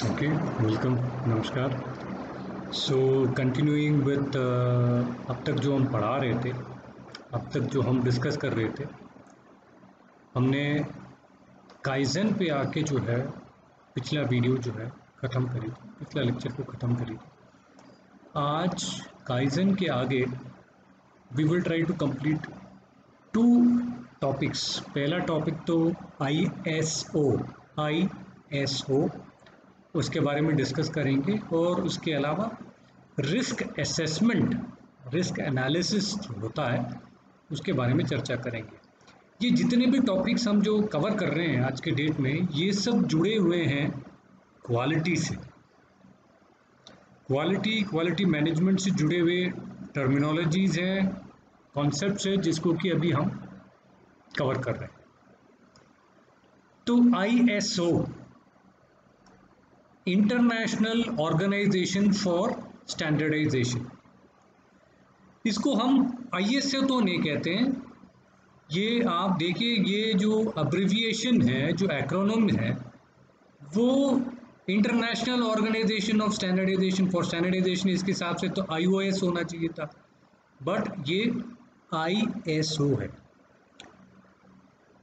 Okay, welcome, नमस्कार। सो continuing with अब तक जो हम पढ़ा रहे थे, अब तक जो हम डिस्कस कर रहे थे, हमने काइज़न पे आके जो है पिछला वीडियो जो है ख़त्म करी थी, पिछला लेक्चर को ख़त्म करी थी। आज काइज़न के आगे we will try to complete two topics. पहला टॉपिक तो आईएसओ उसके बारे में डिस्कस करेंगे, और उसके अलावा रिस्क असेसमेंट, रिस्क एनालिसिस जो होता है उसके बारे में चर्चा करेंगे। ये जितने भी टॉपिक्स हम जो कवर कर रहे हैं आज के डेट में, ये सब जुड़े हुए हैं क्वालिटी से, क्वालिटी मैनेजमेंट से जुड़े हुए टर्मिनोलॉजीज हैं, कॉन्सेप्ट्स हैं, जिसको कि अभी हम कवर कर रहे हैं। तो ISO, international organization for standardization, इसको हम आईएसओ तो नहीं कहते हैं। ये आप देखिए, ये जो अब्रिविएशन है, जो एक्रोनिम है, वो international organization of standardization for standardization, इसके हिसाब से तो आईओएस होना चाहिए था, बट ये आईएसओ है।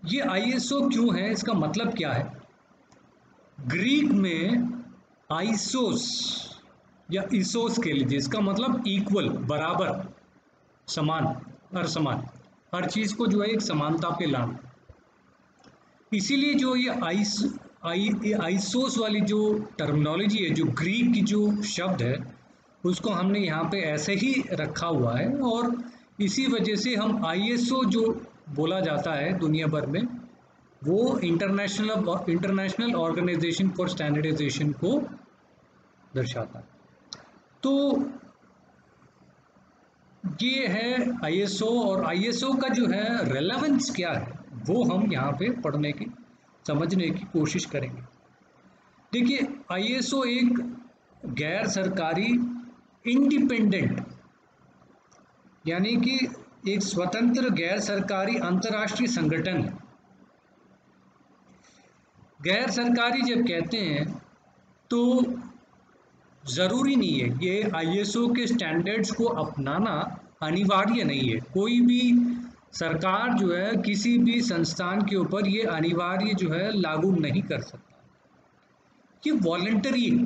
ये आईएसओ क्यों है, इसका मतलब क्या है? ग्रीक में आइसोस या इसोस के लिए, इसका मतलब इक्वल, बराबर, समान, हर समान, हर चीज को जो है एक समानता पे लाना। इसीलिए जो ये आइसोस वाली जो टर्मिनोलॉजी है, जो ग्रीक की जो शब्द है, उसको हमने यहाँ पे ऐसे ही रखा हुआ है, और इसी वजह से हम आईएसओ जो बोला जाता है दुनिया भर में, वो इंटरनेशनल ऑर्गेनाइजेशन फॉर स्टैंडर्डाइजेशन को दर्शाता है। तो ये है आईएसओ, और आईएसओ का जो है रेलेवेंस क्या है, वो हम यहाँ पे पढ़ने की, समझने की कोशिश करेंगे। देखिए, आईएसओ एक गैर सरकारी, इंडिपेंडेंट, यानी कि एक स्वतंत्र गैर सरकारी अंतर्राष्ट्रीय संगठन है। गैर सरकारी जब कहते हैं तो ज़रूरी नहीं है, ये आईएसओ के स्टैंडर्ड्स को अपनाना अनिवार्य नहीं है। कोई भी सरकार जो है किसी भी संस्थान के ऊपर ये अनिवार्य जो है लागू नहीं कर सकता, ये वॉलंटरी है।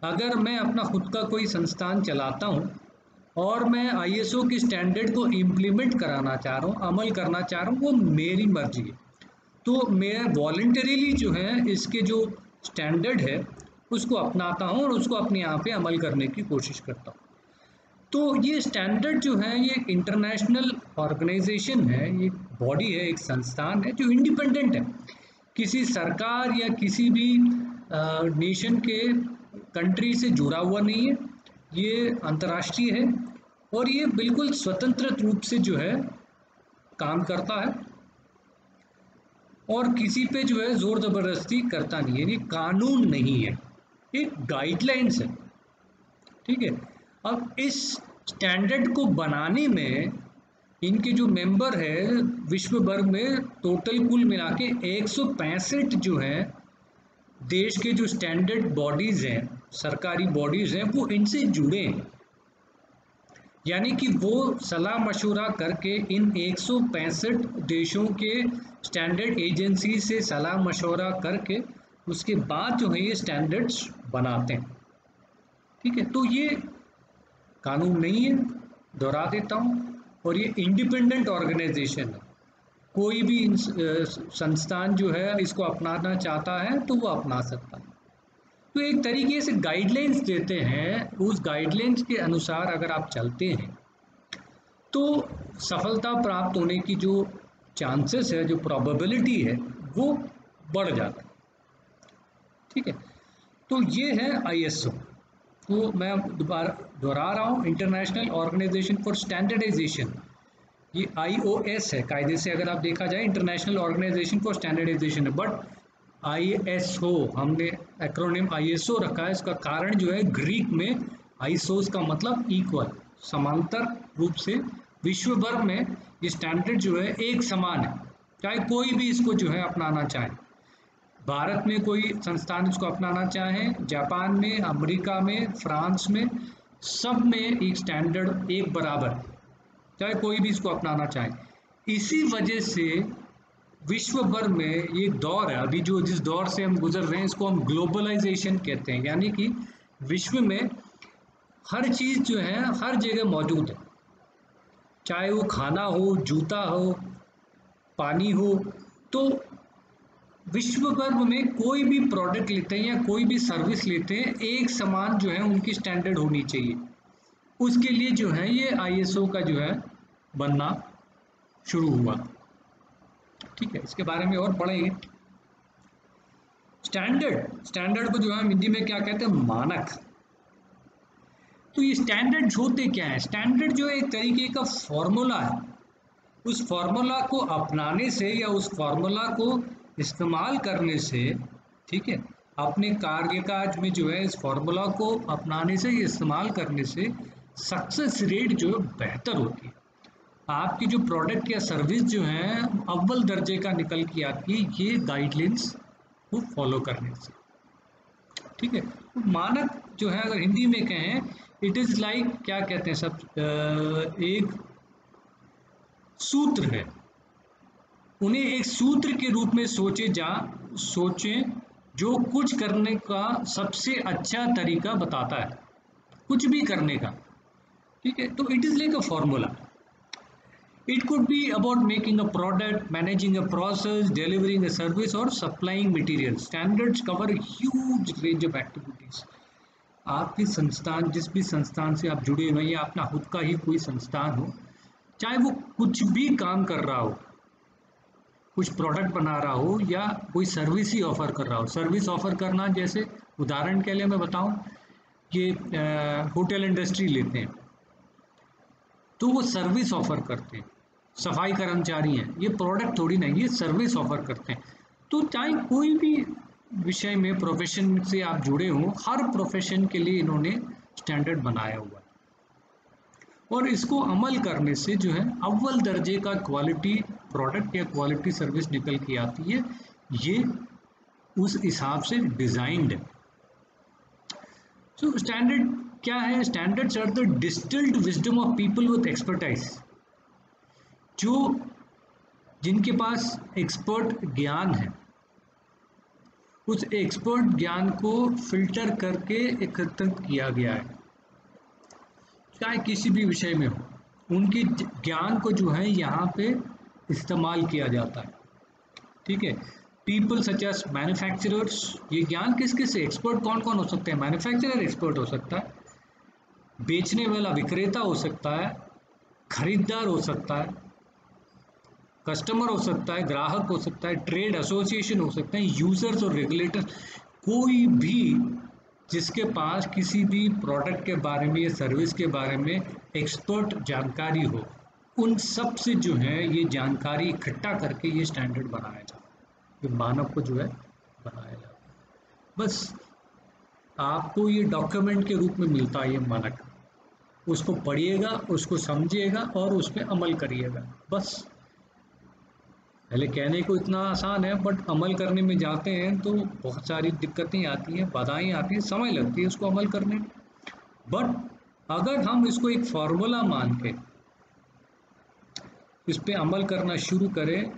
अगर मैं अपना खुद का कोई संस्थान चलाता हूँ और मैं आईएसओ के स्टैंडर्ड को इम्प्लीमेंट कराना चाह रहा हूँ, अमल करना चाह रहा हूँ, वो मेरी मर्जी है। तो मैं वॉलंटरीली जो है इसके जो स्टैंडर्ड है उसको अपनाता हूँ और उसको अपने यहाँ पे अमल करने की कोशिश करता हूँ। तो ये स्टैंडर्ड जो है, ये एक इंटरनेशनल ऑर्गेनाइजेशन है, ये बॉडी है, एक संस्थान है जो इंडिपेंडेंट है, किसी सरकार या किसी भी नेशन के कंट्री से जुड़ा हुआ नहीं है। ये अंतर्राष्ट्रीय है और ये बिल्कुल स्वतंत्र रूप से जो है काम करता है, और किसी पे जो है जोर जबरदस्ती करता नहीं है। ये कानून नहीं है, एक गाइडलाइंस है, ठीक है। अब इस स्टैंडर्ड को बनाने में इनके जो मेंबर है विश्व भर में, टोटल कुल मिला के 165 जो है देश के जो स्टैंडर्ड बॉडीज हैं, सरकारी बॉडीज हैं, वो इनसे जुड़े हैं। यानी कि वो सलाह मशवरा करके इन 165 देशों के स्टैंडर्ड एजेंसी से सलाह मशवरा करके उसके बाद जो है ये स्टैंडर्ड्स बनाते हैं, ठीक है। तो ये कानून नहीं है, दोहरा देता हूँ, और ये इंडिपेंडेंट ऑर्गेनाइजेशन है। कोई भी संस्थान जो है इसको अपनाना चाहता है तो वो अपना सकता है। तो एक तरीके से गाइडलाइंस देते हैं, उस गाइडलाइंस के अनुसार अगर आप चलते हैं तो सफलता प्राप्त होने की जो चांसेस है, जो प्रोबेबिलिटी है, वो बढ़ जाता है, ठीक है। तो ये है आईएसओ। तो मैं दोबारा दोहरा रहा हूँ, इंटरनेशनल ऑर्गेनाइजेशन फॉर स्टैंडर्डाइजेशन, ये आईओएस है कायदे से, अगर आप देखा जाए इंटरनेशनल ऑर्गेनाइजेशन फॉर स्टैंडर्डाइजेशन है, बट आईएसओ हमने एक्रोनिम आईएसओ रखा है। इसका कारण जो है, ग्रीक में आइसोस का मतलब इक्वल, समांतर रूप से विश्व भर में ये स्टैंडर्ड जो है एक समान है, चाहे कोई भी इसको जो है अपनाना चाहे। भारत में कोई संस्थान इसको अपनाना चाहे, जापान में, अमेरिका में, फ्रांस में, सब में एक स्टैंडर्ड एक बराबर, चाहे कोई भी इसको अपनाना चाहे। इसी वजह से विश्व भर में एक दौर है अभी, जो जिस दौर से हम गुजर रहे हैं इसको हम ग्लोबलाइजेशन कहते हैं, यानी कि विश्व में हर चीज़ जो है हर जगह मौजूद है, चाहे वो खाना हो, जूता हो, पानी हो। तो विश्व भर में कोई भी प्रोडक्ट लेते हैं या कोई भी सर्विस लेते हैं, एक समान जो है उनकी स्टैंडर्ड होनी चाहिए। उसके लिए जो है ये आईएसओ का जो है बनना शुरू हुआ। ठीक है, इसके बारे में और पढ़ेंगे। स्टैंडर्ड को जो है हम हिंदी में क्या कहते हैं, मानक। तो ये स्टैंडर्ड होते क्या है? स्टैंडर्ड जो है एक तरीके का फॉर्मूला है। उस फॉर्मूला को अपनाने से या उस फॉर्मूला को इस्तेमाल करने से, ठीक है, अपने कार्य काज में जो है इस फॉर्मूला को अपनाने से या इस्तेमाल करने से सक्सेस रेट जो है बेहतर होती है। आपकी जो प्रोडक्ट या सर्विस जो है अव्वल दर्जे का निकल के आती है, ये गाइडलाइंस को फॉलो करने से। ठीक है, तो मानक जो है अगर हिंदी में कहें, इट इज़ लाइक क्या कहते हैं सब, एक सूत्र है। उन्हें एक सूत्र के रूप में सोचें जो कुछ करने का सबसे अच्छा तरीका बताता है, कुछ भी करने का। ठीक है, तो it is like a formula. It could be about making a product, managing a process, delivering a service or supplying materials. Standards cover a huge range of activities. आपकी संस्थान, जिस भी संस्थान से आप जुड़े हुए हैं या अपना खुद का ही कोई संस्थान हो, चाहे वो कुछ भी काम कर रहा हो, कुछ प्रोडक्ट बना रहा हो या कोई सर्विस ही ऑफर कर रहा हो। सर्विस ऑफर करना, जैसे उदाहरण के लिए मैं बताऊं, ये होटल इंडस्ट्री लेते हैं तो वो सर्विस ऑफर करते हैं। सफाई कर्मचारी हैं, ये प्रोडक्ट थोड़ी नहीं, ये सर्विस ऑफर करते हैं। तो चाहे कोई भी विषय में प्रोफेशन से आप जुड़े हों, हर प्रोफेशन के लिए इन्होंने स्टैंडर्ड बनाया हुआ है, और इसको अमल करने से जो है अव्वल दर्जे का क्वालिटी प्रोडक्ट या क्वालिटी सर्विस निकल के आती है। ये उस हिसाब से डिजाइंड है। सो स्टैंडर्ड क्या है? Standards are the distilled wisdom of people with expertise, जो जिनके पास एक्सपर्ट ज्ञान है, उस एक्सपर्ट ज्ञान को फिल्टर करके एकत्रित किया गया है, चाहे किसी भी विषय में हो, उनके ज्ञान को जो है यहाँ पे इस्तेमाल किया जाता है। ठीक है, पीपल सच एज मैन्युफैक्चरर्स, ये ज्ञान किस किस से, एक्सपर्ट कौन कौन हो सकते हैं? मैन्युफैक्चरर एक्सपर्ट हो सकता है, बेचने वाला विक्रेता हो सकता है, खरीदार हो सकता है, कस्टमर हो सकता है, ग्राहक हो सकता है, ट्रेड एसोसिएशन हो सकते हैं, यूजर्स और रेगुलेटर्स। कोई भी जिसके पास किसी भी प्रोडक्ट के बारे में या सर्विस के बारे में एक्सपर्ट जानकारी हो, उन सब से जो है ये जानकारी इकट्ठा करके ये स्टैंडर्ड बनाया जाता है, ये मानव को जो है बनाया जाता है। बस आपको ये डॉक्यूमेंट के रूप में मिलता है ये मानक, उसको पढ़िएगा, उसको समझिएगा और उस पर अमल करिएगा। बस पहले कहने को इतना आसान है, बट अमल करने में जाते हैं तो बहुत सारी दिक्कतें आती हैं, बाधाएं आती हैं, समय लगती है उसको अमल करने में। बट अगर हम इसको एक फार्मूला मान के इस पे अमल करना शुरू करें,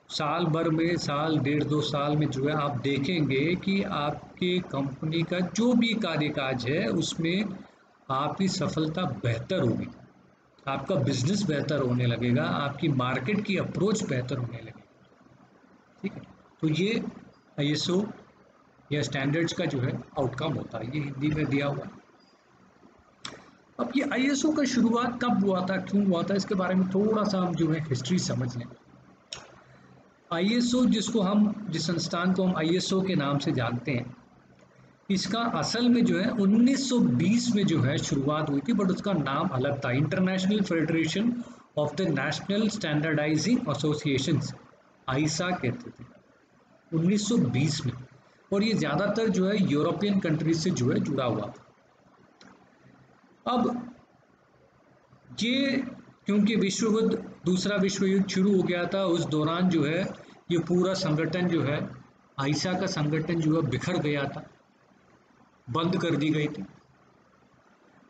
साल भर में, साल 1.5-2 साल में जो है आप देखेंगे कि आपके कंपनी का जो भी कार्यकाज है उसमें आपकी सफलता बेहतर होगी, आपका बिजनेस बेहतर होने लगेगा, आपकी मार्केट की अप्रोच बेहतर होने लगेगी। ठीक है, तो ये आईएसओ या स्टैंडर्ड्स का जो है आउटकम होता है, ये हिंदी में दिया हुआ है। अब ये आईएसओ का शुरुआत कब हुआ था, क्यों हुआ था, इसके बारे में थोड़ा सा हम जो है हिस्ट्री समझ लें। आईएसओ जिस संस्थान को हम आईएसओ के नाम से जानते हैं, इसका असल में जो है 1920 में जो है शुरुआत हुई थी, बट उसका नाम अलग था, international federation of the national standardising associations, I saw कहते थे, 1920 में। और ये ज़्यादातर जो है यूरोपियन कंट्रीज से जो है जुड़ा हुआ था। अब ये क्योंकि दूसरा विश्व युद्ध शुरू हो गया था, उस दौरान जो है ये पूरा संगठन जो है आईसा का संगठन जो है बिखर गया था, बंद कर दी गई थी।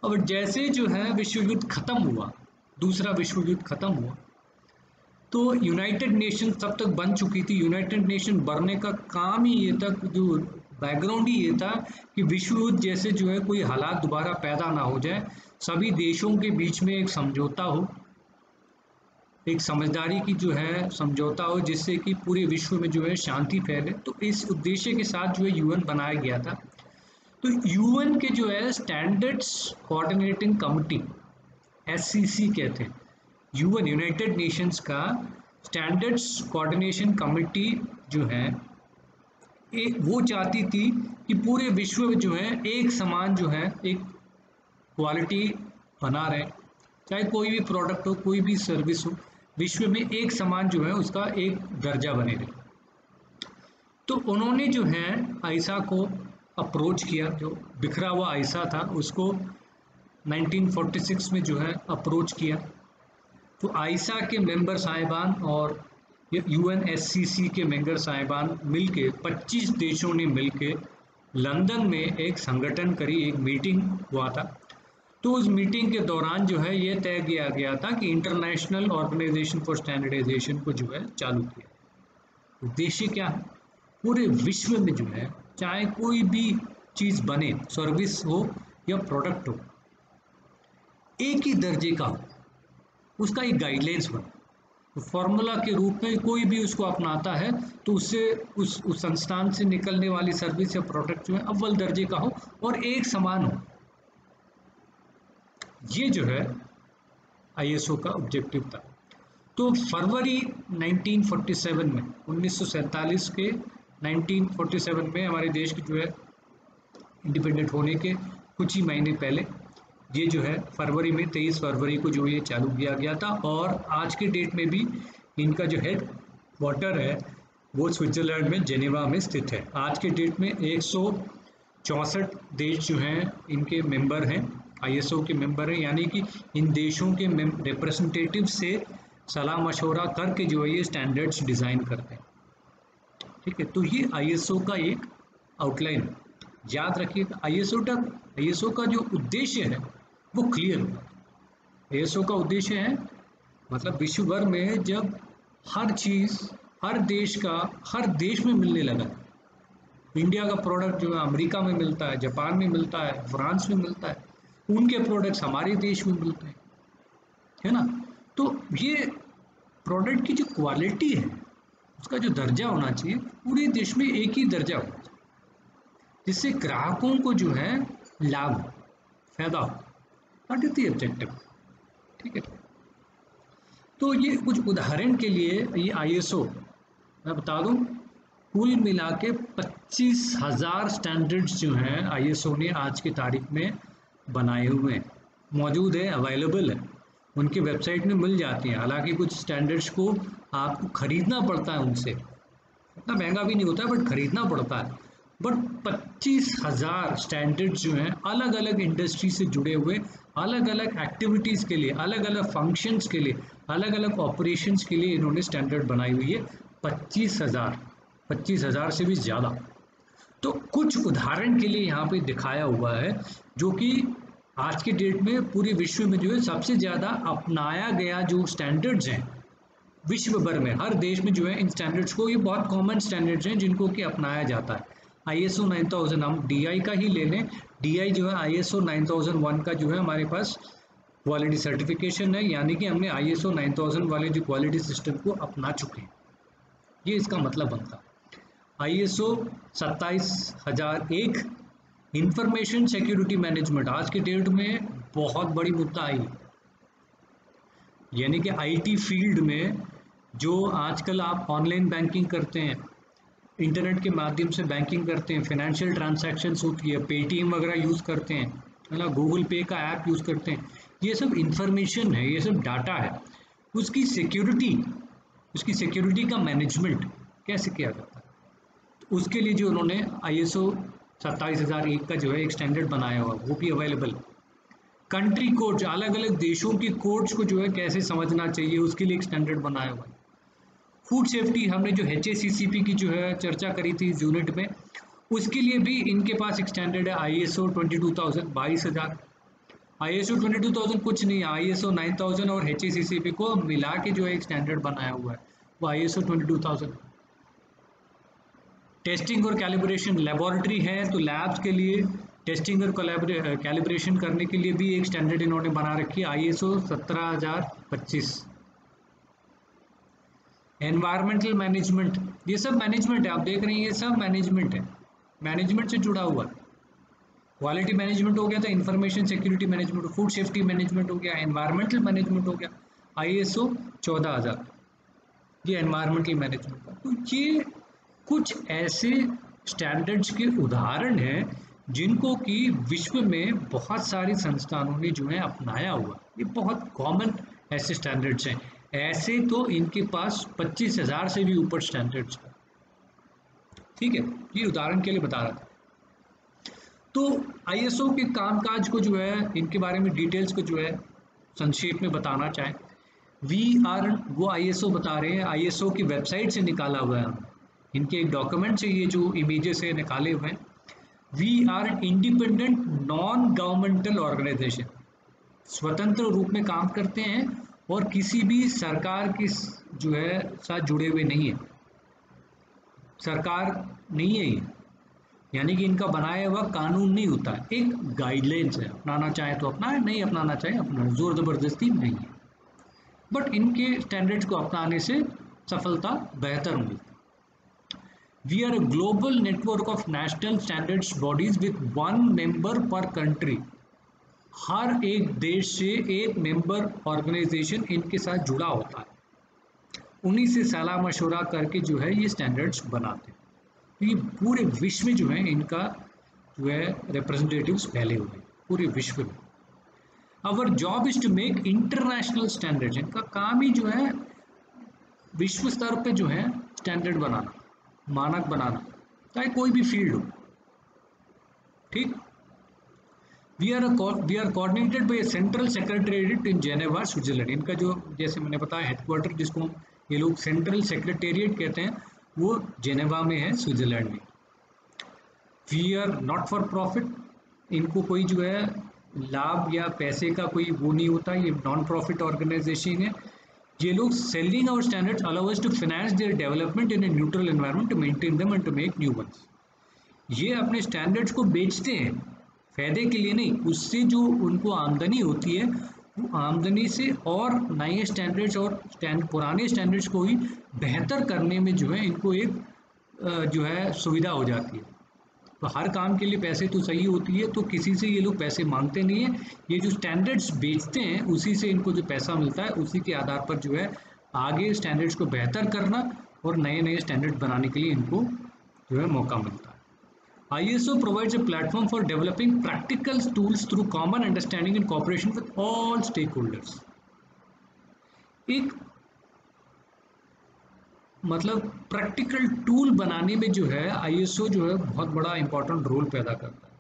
अब जैसे जो है विश्व युद्ध खत्म हुआ, दूसरा विश्व युद्ध खत्म हुआ, तो यूनाइटेड नेशन तब तक बन चुकी थी। यूनाइटेड नेशन बनने का काम ही ये तक जो बैकग्राउंड ही ये था कि विश्व युद्ध जैसे जो है कोई हालात दोबारा पैदा ना हो जाए, सभी देशों के बीच में एक समझौता हो, एक समझदारी की जो है समझौता हो, जिससे कि पूरे विश्व में जो है शांति फैले। तो इस उद्देश्य के साथ जो है यूएन बनाया गया था। तो यूएन के जो है स्टैंडर्ड्स कोऑर्डिनेटिंग कमिटी, एससीसी कहते हैं, यूएन यूनाइटेड नेशंस का स्टैंडर्ड्स कोऑर्डिनेशन कमिटी जो है वो चाहती थी कि पूरे विश्व में जो है एक समान जो है एक क्वालिटी बना रहे, चाहे कोई भी प्रोडक्ट हो, कोई भी सर्विस हो, विश्व में एक समान जो है उसका एक दर्जा बने रहे। तो उन्होंने जो है आईसा को अप्रोच किया, जो बिखरा हुआ आईसा था उसको 1946 में जो है अप्रोच किया। तो आईसा के मेंबर साहिबान और यूएनएससीसी के मेंबर साहिबान मिलके 25 देशों ने मिलके लंदन में एक संगठन करी, एक मीटिंग हुआ था। तो उस मीटिंग के दौरान जो है ये तय किया गया था कि इंटरनेशनल ऑर्गेनाइजेशन फॉर स्टैंडर्डाइजेशन को जो है चालू किया। उद्देश्य क्या है, पूरे विश्व में जो है चाहे कोई भी चीज़ बने, सर्विस हो या प्रोडक्ट हो, एक ही दर्जे का हो, उसका एक गाइडलाइंस बने। तो फॉर्मूला के रूप में कोई भी उसको अपनाता है तो उससे उस संस्थान से निकलने वाली सर्विस या प्रोडक्ट जो है अव्वल दर्जे का हो और एक समान हो। ये जो है आईएसओ का ऑब्जेक्टिव था। तो फरवरी 1947 में, 1947 के 1947 में हमारे देश की जो है इंडिपेंडेंट होने के कुछ ही महीने पहले ये जो है फरवरी में 23 फरवरी को जो ये चालू किया गया था। और आज के डेट में भी इनका जो हेड क्वार्टर है वो स्विट्जरलैंड में जेनेवा में स्थित है। आज के डेट में 164 देश जो हैं इनके मेंबर हैं, आईएसओ के मेंबर हैं, यानी कि इन देशों के रिप्रेजेंटेटिव से सलाह मशवरा करके जो है ये स्टैंडर्ड्स डिज़ाइन करते हैं। ठीक है, तो ये आईएसओ का एक आउटलाइन है। याद रखिएगा आईएसओ का जो उद्देश्य है वो क्लियर होगा। आईएसओ का उद्देश्य है मतलब विश्व भर में जब हर चीज़ हर देश में मिलने लगा, इंडिया का प्रोडक्ट जो है अमेरिका में मिलता है, जापान में मिलता है, फ्रांस में मिलता है, उनके प्रोडक्ट्स हमारे देश में मिलते हैं, है ना। तो ये प्रोडक्ट की जो क्वालिटी है, उसका जो दर्जा होना चाहिए पूरे देश में एक ही दर्जा होना चाहिए, जिससे ग्राहकों को जो है लाभ फायदा हो। That is the objective. ठीक है, तो ये कुछ उदाहरण के लिए ये आईएसओ मैं बता दूं, कुल मिला के 25,000 स्टैंडर्ड्स जो हैं आईएसओ ने आज की तारीख में बनाए हुए हैं, मौजूद है, अवेलेबल है, उनकी वेबसाइट में मिल जाती हैं। हालांकि कुछ स्टैंडर्ड्स को आपको खरीदना पड़ता है उनसे, इतना महंगा भी नहीं होता है बट खरीदना पड़ता है। बट 25,000 स्टैंडर्ड्स जो हैं अलग अलग इंडस्ट्री से जुड़े हुए, अलग अलग एक्टिविटीज़ के लिए, अलग अलग फंक्शंस के लिए, अलग अलग ऑपरेशंस के लिए इन्होंने स्टैंडर्ड बनाई हुई है। 25,000 से भी ज़्यादा। तो कुछ उदाहरण के लिए यहाँ पे दिखाया हुआ है जो कि आज के डेट में पूरे विश्व में जो है सबसे ज़्यादा अपनाया गया जो स्टैंडर्ड्स हैं विश्व भर में, हर देश में जो है इन स्टैंडर्ड्स को, ये बहुत कॉमन स्टैंडर्ड्स हैं जिनको कि अपनाया जाता है। आईएसओ 9000, हम डीआई का ही ले लें, डीआई जो है आईएसओ 9001 का जो है हमारे पास क्वालिटी सर्टिफिकेशन है, यानी कि हमने आईएसओ 9000 वाले जो क्वालिटी सिस्टम को अपना चुके हैं, ये इसका मतलब बनता है। आईएसओ 27001 इंफॉर्मेशन सिक्योरिटी मैनेजमेंट, आज के डेट में बहुत बड़ी मुद्दा आई, यानी कि आईटी फील्ड में जो आजकल आप ऑनलाइन बैंकिंग करते हैं, इंटरनेट के माध्यम से बैंकिंग करते हैं, फाइनेंशियल ट्रांजैक्शंस होती है, पेटीएम वगैरह यूज़ करते हैं, है ना, गूगल पे का ऐप यूज़ करते हैं, ये सब इंफॉर्मेशन है, ये सब डाटा है, उसकी सिक्योरिटी का मैनेजमेंट कैसे किया जाता है, तो उसके लिए जो उन्होंने आईएसओ 27001 का जो है एक स्टैंडर्ड बनाया हुआ, वो भी अवेलेबल। कंट्री कोड्स, अलग अलग देशों के कोड्स को जो है कैसे समझना चाहिए, उसके लिए एक स्टैंडर्ड बनाया हुआ है। फूड सेफ्टी हमने जो HACCP की जो है चर्चा करी थी इस यूनिट में, उसके लिए भी इनके पास एक स्टैंडर्ड है ISO 22000 22,000। ISO 22000 कुछ नहीं है, ISO 9000 और HACCP को मिला के जो एक स्टैंडर्ड बनाया हुआ है वो ISO 22000। टेस्टिंग और कैलिब्रेशन लेबोरेटरी है, तो लैब्स के लिए टेस्टिंग और कैलिब्रेशन करने के लिए भी एक स्टैंडर्ड इन्होंने बना रखी है ISO 17025। एनवायरमेंटल मैनेजमेंट, ये सब मैनेजमेंट है, आप देख रहे हैं ये सब मैनेजमेंट है, मैनेजमेंट से जुड़ा हुआ है। क्वालिटी मैनेजमेंट हो गया था, information security management, food safety management हो गया, एनवायरमेंटल मैनेजमेंट हो गया, ISO 14000, ये एनवायरमेंटल मैनेजमेंट का। तो ये कुछ ऐसे स्टैंडर्ड्स के उदाहरण हैं जिनको कि विश्व में बहुत सारी संस्थानों ने जो है अपनाया हुआ, ये बहुत कॉमन ऐसे स्टैंडर्ड्स हैं। ऐसे तो इनके पास 25,000 से भी ऊपर स्टैंडर्ड्स हैं, ठीक है, ये उदाहरण के लिए बता रहा था। तो ISO के कामकाज को जो है, इनके बारे में डिटेल्स को जो है संक्षेप में बताना चाहें, वो ISO बता रहे हैं, ISO की वेबसाइट से निकाला हुआ है, इनके एक डॉक्यूमेंट से ये जो इमेजेस है निकाले हुए हैं। We are independent non governmental organization, स्वतंत्र रूप में काम करते हैं और किसी भी सरकार की जो है साथ जुड़े हुए नहीं है, सरकार नहीं है ये, यानी कि इनका बनाया हुआ कानून नहीं होता है, एक गाइडलाइंस है, अपनाना चाहे तो अपनाए, नहीं अपनाना चाहे अपना, जोर जबरदस्ती नहीं है, बट इनके स्टैंडर्ड्स को अपनाने से सफलता बेहतर मिलती है। We are a global network of national standards bodies with one member per country. हर एक देश से एक मेंबर ऑर्गेनाइजेशन इनके साथ जुड़ा होता है, उन्हीं से सलाह मशवरा करके जो है ये स्टैंडर्ड्स बनाते हैं। तो ये पूरे विश्व में जो है इनका जो है रिप्रेजेंटेटिव्स फैले हुए हैं पूरे विश्व में। Our job is to make international standards, इनका काम ही जो है विश्व स्तर पे जो है स्टैंडर्ड बनाना, मानक बनाना, चाहे कोई भी फील्ड हो, ठीक। We are coordinated by central secretariat in Geneva Switzerland, इनका जो जैसे मैंने बताया हेडक्वार्टर जिसको ये लोग सेंट्रल सेक्रेटेरिएट कहते हैं वो जेनेवा में है, स्विट्जरलैंड में। We are not for profit, इनको कोई जो है लाभ या पैसे का कोई वो नहीं होता, ये नॉन प्रॉफिट ऑर्गेनाइजेशन है। ये लोग selling our standards allow us to finance their development in a neutral environment to maintain them and to make new ones. ये अपने स्टैंडर्ड्स को बेचते हैं फायदे के लिए नहीं, उससे जो उनको आमदनी होती है वो आमदनी से और नए स्टैंडर्ड्स और पुराने स्टैंडर्ड्स को ही बेहतर करने में जो है इनको एक जो है सुविधा हो जाती है। तो हर काम के लिए पैसे तो सही होती है, तो किसी से ये लोग पैसे मांगते नहीं है, ये जो स्टैंडर्ड्स बेचते हैं उसी से इनको जो पैसा मिलता है उसी के आधार पर जो है आगे स्टैंडर्ड्स को बेहतर करना और नए नए स्टैंडर्ड बनाने के लिए इनको जो है मौका मिलता है। ISO provides a platform for developing practical tools through common understanding and cooperation with all stakeholders. एक मतलब प्रैक्टिकल टूल बनाने में जो है ISO जो है बहुत बड़ा इंपॉर्टेंट रोल पैदा करता है।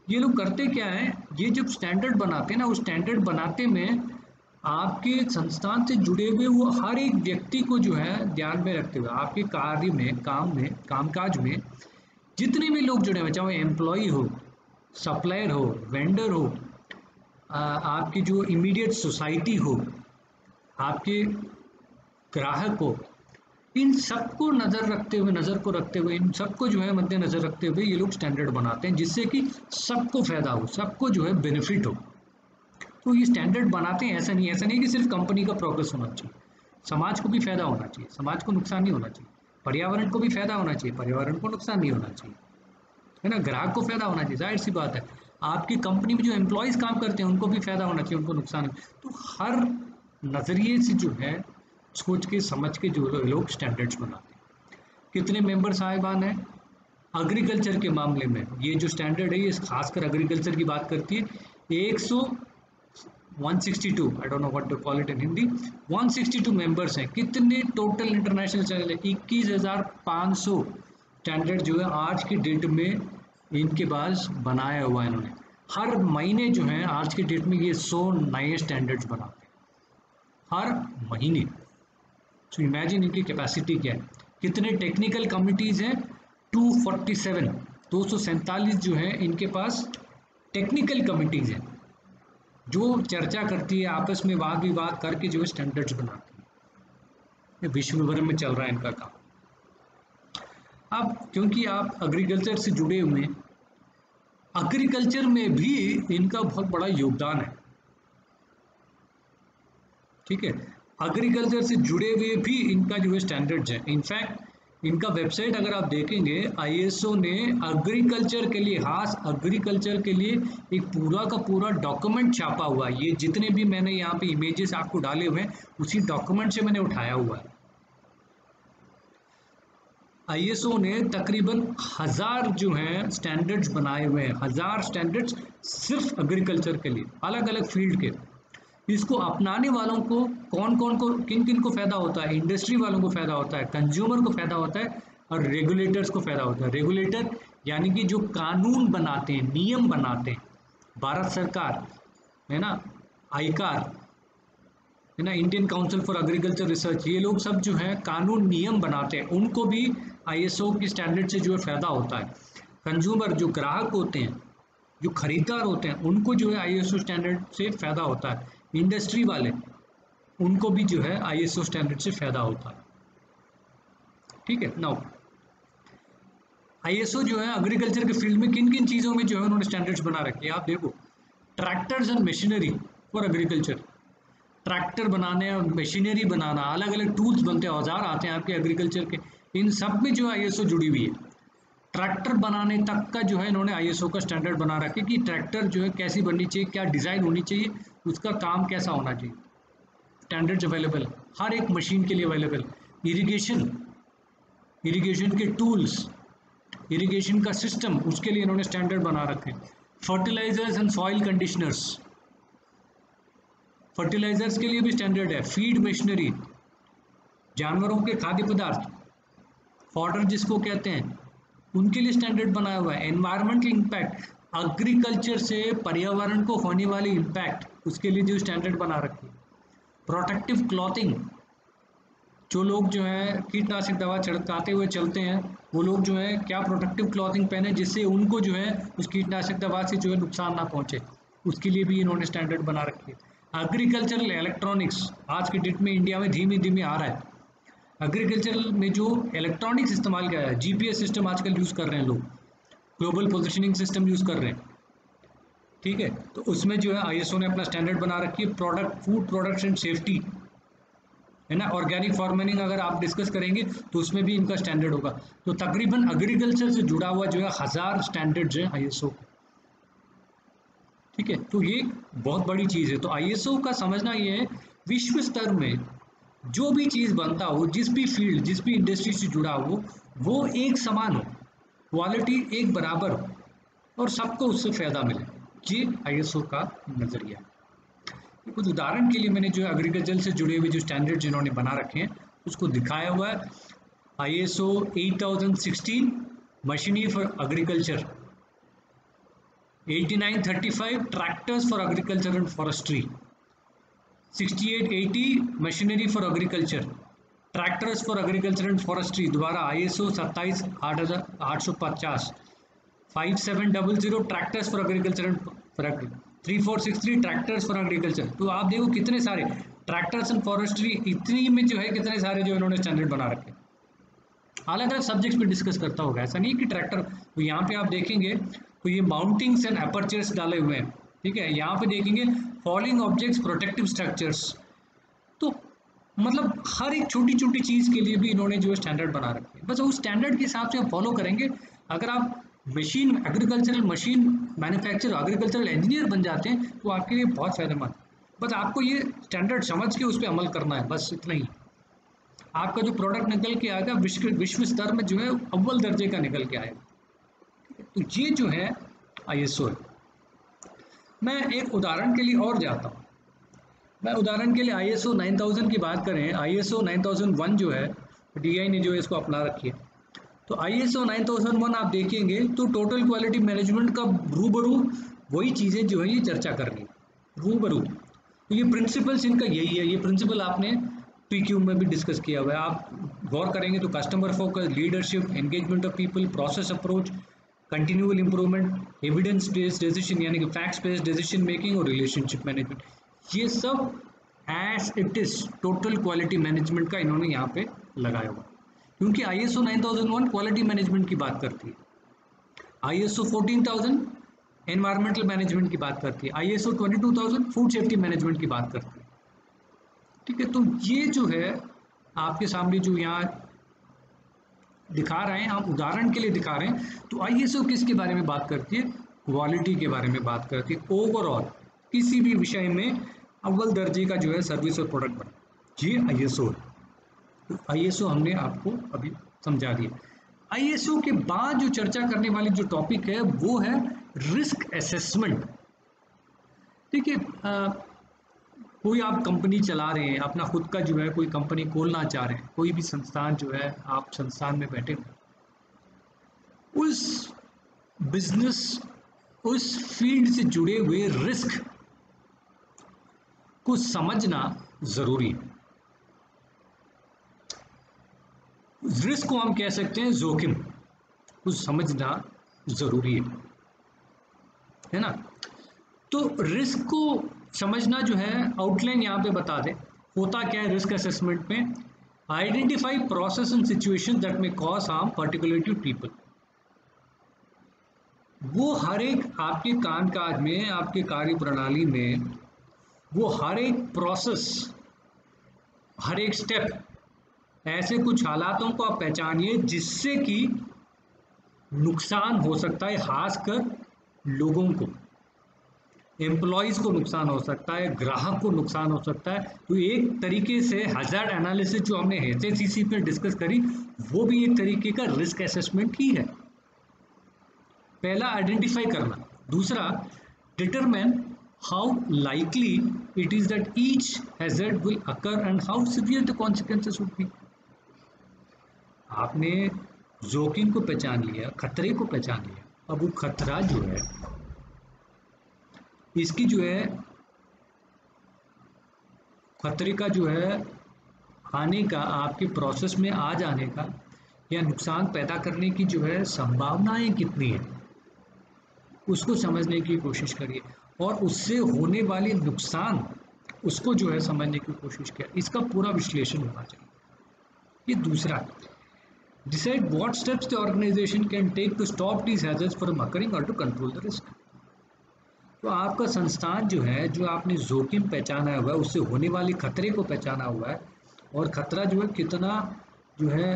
ये लोग करते क्या है, ये जब स्टैंडर्ड बनाते हैं ना, उस स्टैंडर्ड बनाते में आपके संस्थान से जुड़े हुए वो हर एक व्यक्ति को जो है ध्यान में रखते हुए आपके कार्य में, कामकाज में जितने भी लोग जुड़े हुए, चाहे एम्प्लॉय हो, सप्लायर हो, वेंडर हो, आपकी जो इमीडिएट सोसाइटी हो, आपके ग्राहक हो, इन सबको नज़र को रखते हुए इन सबको जो है मद्देनज़र रखते हुए ये लोग स्टैंडर्ड बनाते हैं जिससे कि सबको फ़ायदा हो, सबको जो है बेनिफिट हो। तो ये स्टैंडर्ड बनाते हैं, ऐसा नहीं कि सिर्फ कंपनी का प्रोग्रेस होना चाहिए, समाज को भी फ़ायदा होना चाहिए, समाज को नुकसान नहीं होना चाहिए, पर्यावरण को भी फ़ायदा होना चाहिए, पर्यावरण को नुकसान नहीं होना चाहिए, है ना, ग्राहक को फ़ायदा होना चाहिए, जाहिर सी बात है। आपकी कंपनी में जो एम्प्लॉयज़ काम करते हैं उनको भी फ़ायदा होना चाहिए, उनको नुकसान। तो हर नज़रिए से जो है सोच के समझ के जो लोग स्टैंडर्ड्स बनाते हैं। कितने मेंबर साहिबान हैं एग्रीकल्चर के मामले में, ये जो स्टैंडर्ड है ये खासकर एग्रीकल्चर की बात करती है। 162 I don't know what to call it in Hindi, 162 members हैं। कितने टोटल इंटरनेशनल चैनल है, 21,500 स्टैंडर्ड जो है आज की डेट में इनके पास बनाया हुआ है इन्होंने। हर महीने जो है आज की डेट में ये 100 नए स्टैंडर्ड्स बनाते हैं, हर महीने सो इमेजिन इनकी कैपेसिटी क्या है। कितने टेक्निकल कमिटीज़ हैं? 247, 247 जो है इनके पास टेक्निकल कमिटीज़ हैं जो चर्चा करती है, आपस में वाद विवाद करके जो है स्टैंडर्ड्स बनाती है। ये विश्व भर में चल रहा है इनका काम। अब क्योंकि आप एग्रीकल्चर से जुड़े हुए हैं, एग्रीकल्चर में भी इनका बहुत बड़ा योगदान है, ठीक है। एग्रीकल्चर से जुड़े हुए भी इनका जो है स्टैंडर्ड्स है। इनफैक्ट इनका वेबसाइट अगर आप देखेंगे, आईएसओ ने एग्रीकल्चर के लिए, खास एग्रीकल्चर के लिए एक पूरा का पूरा डॉक्यूमेंट छापा हुआ है। ये जितने भी मैंने यहाँ पे इमेजेस आपको डाले हुए हैं उसी डॉक्यूमेंट से मैंने उठाया हुआ है। आईएसओ ने तकरीबन 1000 जो हैं स्टैंडर्ड्स बनाए हुए हैं, 1000 स्टैंडर्ड्स सिर्फ एग्रीकल्चर के लिए, अलग अलग फील्ड के। इसको अपनाने वालों को कौन कौन को, किन किन को फ़ायदा होता है? इंडस्ट्री वालों को फ़ायदा होता है, कंज्यूमर को फ़ायदा होता है, और रेगुलेटर्स को फ़ायदा होता है। रेगुलेटर यानी कि जो कानून बनाते हैं, नियम बनाते हैं, भारत सरकार है ना, आईकार है ना, Indian council for agriculture research, ये लोग सब जो है कानून नियम बनाते हैं, उनको भी आईएसओ की स्टैंडर्ड से जो है फ़ायदा होता है। कंज्यूमर जो ग्राहक होते हैं, जो खरीदार होते हैं, उनको जो है आईएसओ स्टैंडर्ड से फ़ायदा होता है। इंडस्ट्री वाले, उनको भी जो है आईएसओ स्टैंडर्ड से फ़ायदा होता है, ठीक है। नाउ आईएसओ जो है एग्रीकल्चर के फील्ड में किन किन चीज़ों में जो है उन्होंने स्टैंडर्ड्स बना रखे हैं, आप देखो। Tractors and machinery for agriculture, tractor बनाने और मशीनरी बनाना, अलग अलग टूल्स बनते हैं, औजार आते हैं आपके एग्रीकल्चर के, इन सब में जो आईएसओ जुड़ी हुई है। ट्रैक्टर बनाने तक का जो है इन्होंने आईएसओ का स्टैंडर्ड बना रखे कि ट्रैक्टर जो है कैसी बननी चाहिए, क्या डिज़ाइन होनी चाहिए, उसका काम कैसा होना चाहिए। स्टैंडर्ड्स अवेलेबल हर एक मशीन के लिए अवेलेबल। इरिगेशन, इरिगेशन के टूल्स, इरिगेशन का सिस्टम, उसके लिए इन्होंने स्टैंडर्ड बना रखे हैं। Fertilizers and soil conditioners, fertilizers के लिए भी स्टैंडर्ड है। फीड मशीनरी, जानवरों के खाद्य पदार्थ, फॉडर जिसको कहते हैं, उनके लिए स्टैंडर्ड बनाया हुआ है। एनवायरमेंटल इम्पैक्ट, एग्रीकल्चर से पर्यावरण को होने वाली इम्पैक्ट, उसके लिए जो स्टैंडर्ड बना रखी है। प्रोटेक्टिव क्लॉथिंग, जो लोग जो है कीटनाशक दवा छिड़काते हुए चलते हैं, वो लोग जो है क्या प्रोटेक्टिव क्लॉथिंग पहने जिससे उनको जो है उस कीटनाशक दवा से जो है नुकसान ना पहुंचे, उसके लिए भी इन्होंने स्टैंडर्ड बना रखी है। एग्रीकल्चरल इलेक्ट्रॉनिक्स, आज के डेट में इंडिया में धीमे धीमे आ रहा है। एग्रीकल्चर में जो इलेक्ट्रॉनिक्स इस्तेमाल किया है, जीपीएस सिस्टम आजकल यूज़ कर रहे हैं लोग, ग्लोबल पोजिशनिंग सिस्टम यूज़ कर रहे हैं, ठीक है। तो उसमें जो है आईएसओ ने अपना स्टैंडर्ड बना रखी है। Product, food products and safety, है ना, ऑर्गेनिक फार्मिंग अगर आप डिस्कस करेंगे तो उसमें भी इनका स्टैंडर्ड होगा। तो तकरीबन एग्रीकल्चर से जुड़ा हुआ जो है 1000 स्टैंडर्ड्स हैं आईएसओ, ठीक है। तो ये बहुत बड़ी चीज़ है। तो आईएसओ का समझना ये है, विश्व स्तर में जो भी चीज़ बनता हो, जिस भी फील्ड, जिस भी इंडस्ट्री से जुड़ा हो, वो एक समान हो, क्वालिटी एक बराबर हो और सबको उससे फ़ायदा मिले। ये आईएसओ का नज़रिया है। कुछ उदाहरण के लिए मैंने जो एग्रीकल्चर से जुड़े हुए जो स्टैंडर्ड जिन्होंने बना रखे हैं उसको दिखाया हुआ है। ISO 8016 machinery for agriculture, 8935 tractors for agriculture and forestry, 6880 machinery for agriculture, tractors for agriculture and forestry, दोबारा ISO 27850, 5700 tractors for agriculture and 3463 tractors for agriculture. तो आप देखो कितने सारे ट्रैक्टर्स एंड फॉरेस्ट्री, इतनी में जो है कितने सारे जो इन्होंने स्टैंडर्ड बना रखे। अलग अलग सब्जेक्ट्स पे डिस्कस करता होगा, ऐसा नहीं कि ट्रैक्टर। तो यहाँ पे आप देखेंगे तो ये माउंटिंग्स एंड अपर्चर्स डाले हुए हैं, ठीक है। यहाँ पे देखेंगे फॉलिंग ऑब्जेक्ट्स, प्रोटेक्टिव स्ट्रक्चर्स। तो मतलब हर एक छोटी छोटी चीज़ के लिए भी इन्होंने जो है स्टैंडर्ड बना रखे हैं। बस उस स्टैंडर्ड के हिसाब से आप फॉलो करेंगे। अगर आप machine, agricultural machine manufacture, agricultural engineer बन जाते हैं तो आपके लिए बहुत फ़ायदेमंद। बस आपको ये स्टैंडर्ड समझ के उस पर अमल करना है, बस इतना ही। आपका जो प्रोडक्ट निकल के आएगा विश्व स्तर में जो है अव्वल दर्जे का निकल के आएगा। तो ये जो है आईएसओ है। मैं एक उदाहरण के लिए और जाता हूँ। मैं उदाहरण के लिए आईएसओ 9000 की बात करें, आईएसओ 9001 जो है डीआई ने जो है इसको अपना रखी है। तो आईएसओ 9001 आप देखेंगे तो टोटल क्वालिटी मैनेजमेंट का रूबरू वही चीज़ें जो है ये चर्चा कर रही है, रूबरू। तो ये प्रिंसिपल्स इनका यही है। ये प्रिंसिपल आपने PQ में भी डिस्कस किया हुआ है। आप गौर करेंगे तो customer focus, leadership, engagement of people, process approach, continual improvement, evidence based decision यानी कि फैक्ट्स बेस्ड डिसीजन मेकिंग और रिलेशनशिप मैनेजमेंट, ये सब as it is total quality management का इन्होंने यहाँ पे लगाया हुआ। क्योंकि ISO 9001 क्वालिटी मैनेजमेंट की बात करती है, ISO 14000 एनवायरमेंटल मैनेजमेंट की बात करती है, ISO 22000 फूड सेफ्टी मैनेजमेंट की बात करती है। ठीक है, तो ये जो है आपके सामने जो यहाँ दिखा रहे हैं, हम उदाहरण के लिए दिखा रहे हैं, तो ISO किसके बारे में बात करती है? क्वालिटी के बारे में बात करती है। ओवरऑल किसी भी विषय में अव्वल दर्जे का जो है सर्विस और प्रोडक्ट बना, ये ISO है। तो ISO हमने आपको अभी समझा दिया। ISO के बाद जो चर्चा करने वाली जो टॉपिक है वो है रिस्क असेसमेंट। ठीक है, कोई आप कंपनी चला रहे हैं, अपना खुद का जो है कोई कंपनी खोलना चाह रहे हैं, कोई भी संस्थान जो है, आप संस्थान में बैठे उस बिजनेस, उस फील्ड से जुड़े हुए रिस्क को समझना जरूरी है। रिस्क को हम कह सकते हैं जोखिम, को समझना जरूरी है ना। तो रिस्क को समझना जो है, आउटलाइन यहाँ पे बता दे, होता क्या है रिस्क असेसमेंट में? Identify process and situation that may cause harm particular to people. वो हर एक आपके कामकाज में, आपके कार्य प्रणाली में, वो हर एक प्रोसेस, हर एक स्टेप, ऐसे कुछ हालातों को आप पहचानिए जिससे कि नुकसान हो सकता है, खासकर लोगों को, एम्प्लॉयज़ को नुकसान हो सकता है, ग्राहक को नुकसान हो सकता है। तो एक तरीके से हैज़ार्ड एनालिसिस जो हमने HACCP में डिस्कस करी, वो भी एक तरीके का रिस्क असेसमेंट ही है। पहला आइडेंटिफाई करना, दूसरा determine how likely it is that each hazard will occur and how severe the consequences would be. आपने जोखिम को पहचान लिया, खतरे को पहचान लिया, अब वो खतरा जो है, इसकी जो है खतरे का जो है आने का, आपके प्रोसेस में आ जाने का या नुकसान पैदा करने की जो है संभावनाएं कितनी है, उसको समझने की कोशिश करिए और उससे होने वाले नुकसान, उसको जो है समझने की कोशिश किया। इसका पूरा विश्लेषण होना चाहिए। ये दूसरा, decide what steps the organization can take to stop these hazards from occurring और टू कंट्रोल द रिस्क। तो आपका संस्थान जो है, जो आपने जोखिम पहचाना हुआ है, उससे होने वाले खतरे को पहचाना हुआ है, और खतरा जो है कितना जो है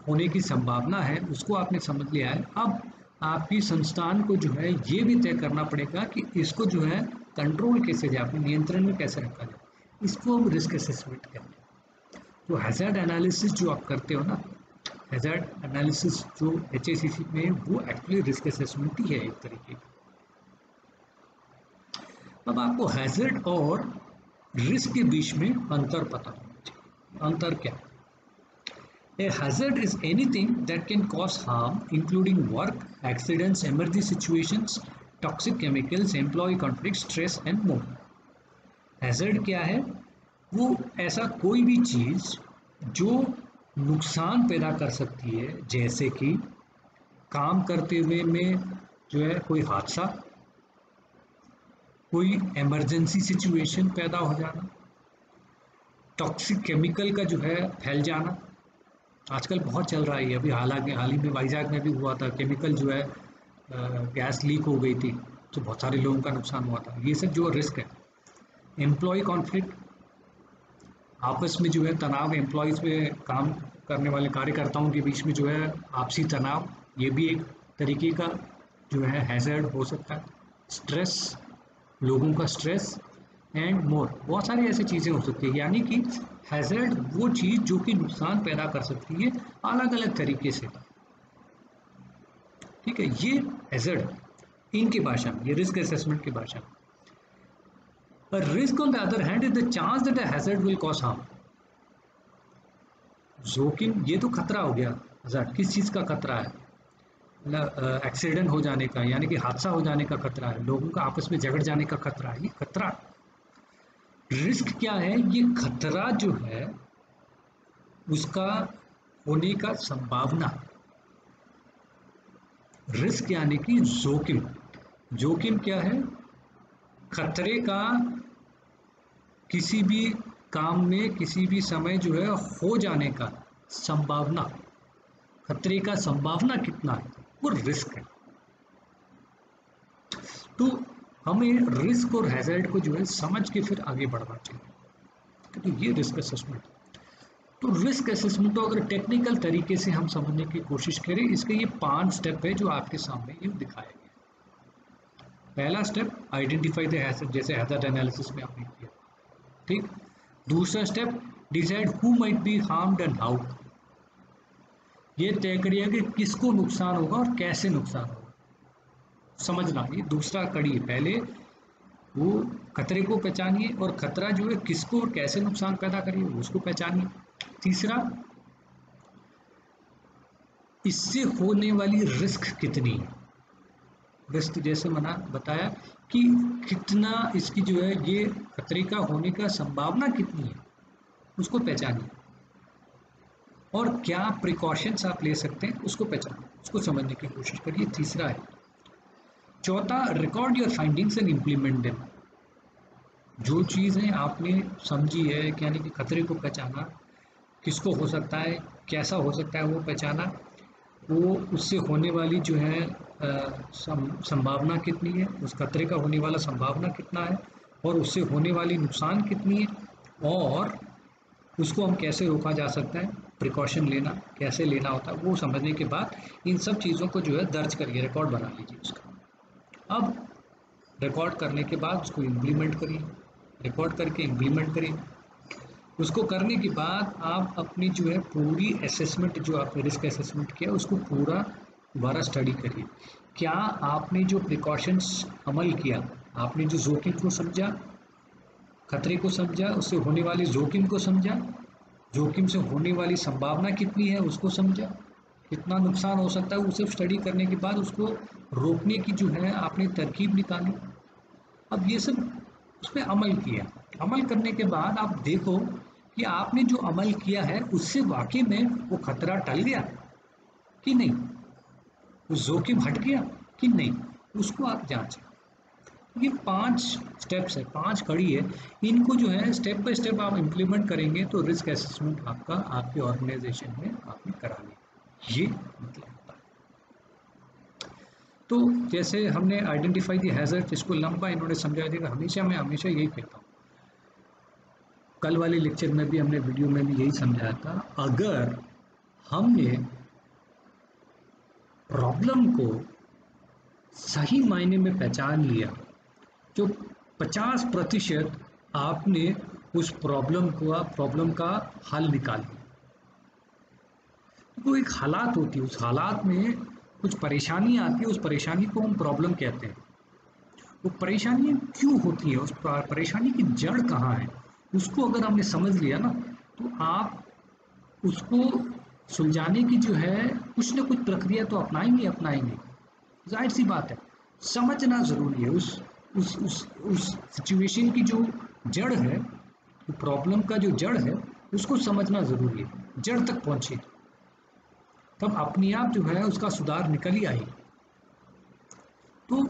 होने की संभावना है, उसको आपने समझ लिया है। अब आपकी संस्थान को जो है ये भी तय करना पड़ेगा कि इसको जो है कंट्रोल कैसे जाए, अपने नियंत्रण में कैसे रखा जाए। इसको हम रिस्क असेसमेंट कहते हैं। तो हैज़ार्ड एनालिसिस जो आप करते हो ना, हैज़ार्ड एनालिसिस जो HACCP में, वो एक्चुअली रिस्क असेसमेंट ही है एक तरीके की। अब आपको हैज़ार्ड और रिस्क के बीच में अंतर पता होना चाहिए। अंतर क्या है? A hazard is anything that can cause harm, including work, accidents, emergency situations, toxic chemicals, employee conflicts, stress and more. Hazard क्या है? वो ऐसा कोई भी चीज़ जो नुकसान पैदा कर सकती है, जैसे कि काम करते हुए में जो है कोई हादसा, कोई इमरजेंसी सिचुएशन पैदा हो जाना, टॉक्सिक केमिकल का जो है फैल जाना, आजकल बहुत चल रहा है। अभी हाल ही में वाइजैक में भी हुआ था, केमिकल जो है गैस लीक हो गई थी, तो बहुत सारे लोगों का नुकसान हुआ था। ये सब जो रिस्क है। एम्प्लॉय कॉन्फ्लिक्ट, आपस में जो है तनाव, एम्प्लॉयज़ में काम करने वाले कार्यकर्ताओं के बीच में जो है आपसी तनाव, ये भी एक तरीके का जो है हैज़ार्ड हो सकता है। स्ट्रेस, लोगों का स्ट्रेस एंड मोर, बहुत सारी ऐसी चीज़ें हो सकती है। यानी कि हैज़ार्ड वो चीज़ जो कि नुकसान पैदा कर सकती है अलग अलग तरीके से। ठीक है, ये हैज़ार्ड इनकी भाषा में, ये रिस्क असेसमेंट की भाषा में। A risk on the other hand is the chance that a hazard will cause harm. जोखिम, ये तो खतरा हो गया। हैज़ार्ड किस चीज़ का खतरा है? एक्सीडेंट हो जाने का, यानी कि हादसा हो जाने का खतरा है, लोगों का आपस में झगड़ जाने का खतरा है, ये खतरा। रिस्क क्या है? ये खतरा जो है उसका होने का संभावना, रिस्क यानी कि जोखिम। जोखिम क्या है? खतरे का किसी भी काम में किसी भी समय जो है हो जाने का संभावना, खतरे का संभावना कितना है, वो रिस्क है। तो हमें रिस्क और हैजर्ड को जो है समझ के फिर आगे बढ़ना चाहिए। तो ये रिस्क असेसमेंट। तो रिस्क असेसमेंट को अगर टेक्निकल तरीके से हम समझने की कोशिश करें, इसके ये 5 स्टेप है जो आपके सामने ये दिखाया गया। पहला स्टेप, आइडेंटिफाई द हैजर्ड, जैसे हैजर्ड एनालिसिस में आपने किया, ठीक। दूसरा step, decide who might be harmed and how, ये तय करिए कि किसको नुकसान होगा और कैसे नुकसान होगा, समझना। ये दूसरा कड़ी है। पहले वो खतरे को पहचानिए और खतरा जो है किसको और कैसे नुकसान पैदा करिए उसको पहचानिए। तीसरा, इससे होने वाली रिस्क कितनी है, रिस्क जैसे मैंने बताया कि कितना इसकी जो है ये खतरे का होने का संभावना कितनी है, उसको पहचानिए। और क्या प्रिकॉशंस आप ले सकते हैं उसको पहचानिए, उसको समझने की कोशिश करिए। तीसरा है। चौथा, record your findings and implement them. जो चीज़ें आपने समझी है, यानी कि खतरे को पहचाना, किसको हो सकता है, कैसा हो सकता है वो पहचाना, वो उससे होने वाली जो है संभावना कितनी है, उस खतरे का होने वाला संभावना कितना है और उससे होने वाली नुकसान कितनी है, और उसको हम कैसे रोका जा सकता है, प्रिकॉशन लेना कैसे लेना होता है, वो समझने के बाद इन सब चीज़ों को जो है दर्ज करिए, रिकॉर्ड बना लीजिए उसका। अब रिकॉर्ड करने के बाद उसको इम्प्लीमेंट करिए, रिकॉर्ड करके इम्प्लीमेंट करिए। उसको करने के बाद आप अपनी जो है पूरी असेसमेंट, जो आपने रिस्क असेसमेंट किया उसको पूरा दोबारा स्टडी करिए। क्या आपने जो प्रिकॉशंस अमल किया, आपने जो जोखिम को समझा, खतरे को समझा, उससे होने वाली जोखिम को समझा, जोखिम से होने वाली संभावना कितनी है उसको समझा, कितना नुकसान हो सकता है, वो सब स्टडी करने के बाद उसको रोकने की जो है आपने तरकीब निकाली। अब ये सब उसमें अमल किया। अमल करने के बाद आप देखो कि आपने जो अमल किया है उससे वाकई में वो खतरा टल गया कि नहीं, वो जोखिम हट गया कि नहीं, उसको आप जांचें। ये 5 स्टेप्स है, 5 कड़ी है। इनको जो है स्टेप बाय स्टेप आप इम्प्लीमेंट करेंगे तो रिस्क असेसमेंट आपका आपके ऑर्गेनाइजेशन में आपने करा लिया, ये मतलब होता है। तो जैसे हमने आइडेंटिफाई दी हैजर्ड, इसको लंबा इन्होंने समझा दिया। हमेशा मैं हमेशा यही कहता हूँ, कल वाले लेक्चर में भी हमने वीडियो में भी यही समझाया था, अगर हमने प्रॉब्लम को सही मायने में पहचान लिया, जो 50% आपने उस प्रॉब्लम का हल निकाल लिया। तो एक हालात होती है, उस हालात में कुछ परेशानी आती है, उस परेशानी को हम प्रॉब्लम कहते हैं। वो परेशानी क्यों होती है, उस परेशानी की जड़ कहाँ है, उसको अगर हमने समझ लिया ना, तो आप उसको सुलझाने की जो है कुछ ना कुछ प्रक्रिया तो अपनाएंगे। जाहिर सी बात है, समझना ज़रूरी है। उस सिचुएशन की जो जड़ है, प्रॉब्लम का जो जड़ है, उसको समझना ज़रूरी है। जड़ तक पहुँचे तब अपने आप जो है उसका सुधार निकल ही आएगा। तो